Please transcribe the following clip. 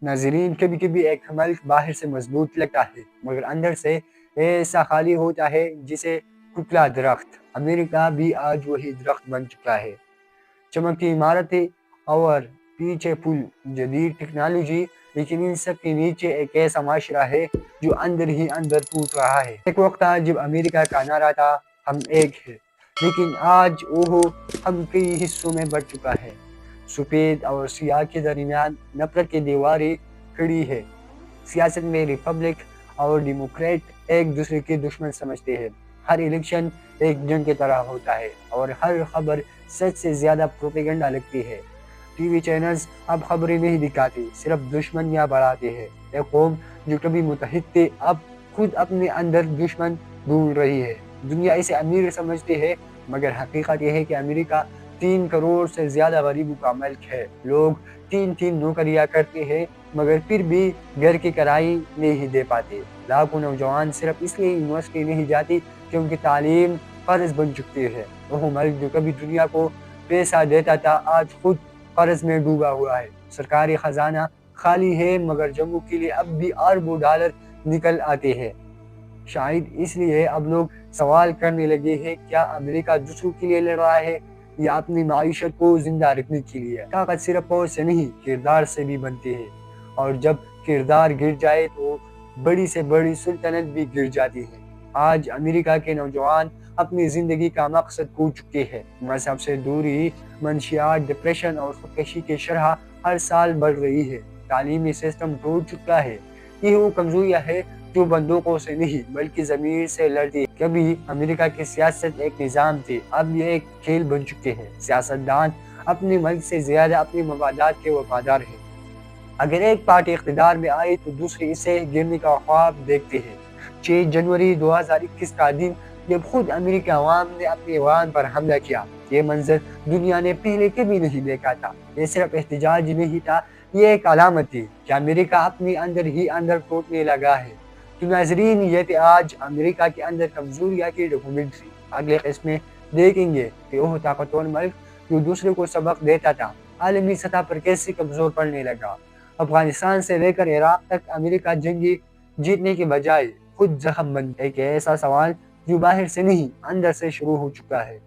नाजरीन, कभी कभी एक मुल्क बाहर से मजबूत लगता है मगर अंदर से ऐसा खाली होता है जिसे कुचला दरख्त। अमेरिका भी आज वही दरख्त बन चुका है। चमकती इमारतें और पीछे पुल, जदीद टेक्नोलॉजी, लेकिन इन सब के नीचे एक ऐसा माशरा है जो अंदर ही अंदर टूट रहा है। एक वक्त था जब अमेरिका का नारा था, हम एक है, लेकिन आज वो हम कई हिस्सों में बढ़ चुका है। सफेद और सियाह के दरमियान नफरत की दीवारें खड़ी है। सियासत में रिपब्लिक और डेमोक्रेट एक दूसरे के दुश्मन समझते हैं। हर इलेक्शन एक जंग की तरह होता है और हर खबर सच से ज्यादा प्रोपेगेंडा लगती है। टीवी चैनल्स अब खबरें नहीं दिखाते, सिर्फ दुश्मनियां बढ़ाते हैं। एक कौम जो कभी मुतहिद थे अब खुद अपने अंदर दुश्मन ढूंढ रही है। दुनिया इसे अमीर समझती है मगर हकीकत यह है कि अमेरिका 3 करोड़ से ज्यादा गरीबों का मुल्क है। लोग 3 3 नौकरियां करते हैं मगर फिर भी घर की किराए नहीं दे पाते। लाखों नौजवान सिर्फ इसलिए यूनिवर्सिटी नहीं जाती क्योंकि तालीम फर्ज बन चुकी है। वो मुल्क जो कभी दुनिया को पैसा देता था आज खुद कर्ज में डूबा हुआ है। सरकारी खजाना खाली है मगर जम्मू के लिए अब भी अरबों डॉलर निकल आते हैं। शायद इसलिए अब लोग सवाल करने लगे हैं, क्या अमेरिका दूसरों के लिए लड़ रहा है या अपनी माईशत को जिंदा रखने के लिए? ताकत सिर्फ फौज से नहीं, किरदार से भी बनती है, और जब किरदार गिर जाए तो बड़ी से बड़ी सुल्तनत भी गिर जाती है। आज अमेरिका के नौजवान अपनी जिंदगी का मकसद खो चुके हैं। मजहब से दूरी, मंशियात, डिप्रेशन और खुदकशी की शरह हर साल बढ़ रही है। तालीमी सिस्टम टूट चुका है। ये वो कमजोरियां है जो बंदूकों से नहीं बल्कि ज़मीर से लड़ती है। कभी अमेरिका की सियासत एक निज़ाम थी, अब ये एक खेल बन चुके हैं। सियासतदान अपने मुल्क से ज्यादा अपने मफादात के वफादार हैं। अगर एक पार्टी इख्तिदार में आए तो दूसरी इसे गिरने का ख्वाब देखते हैं। 6 जनवरी 2021 का दिन जब खुद अमेरिकी अवाम ने अपने ईरान पर हमला किया, ये मंजर दुनिया ने पहले कभी नहीं देखा था। ये सिर्फ एहतजाज नहीं था, ये एक अलामत थी कि अमेरिका अपने अंदर ही अंदर टूटने लगा है। तो नाजरीन, ये थी आज अमेरिका के अंदर कमजोरियाँ की डॉक्यूमेंट्री। अगले किस्म में देखेंगे कि वह ताकतवर मुल्क जो दूसरे को सबक देता था आलमी सतह पर कैसे कमजोर पड़ने लगा। अफगानिस्तान से लेकर इराक तक अमेरिका जंगी जीतने के बजाय खुद जख्म बन एक ऐसा सवाल जो बाहर से नहीं अंदर से शुरू हो चुका है।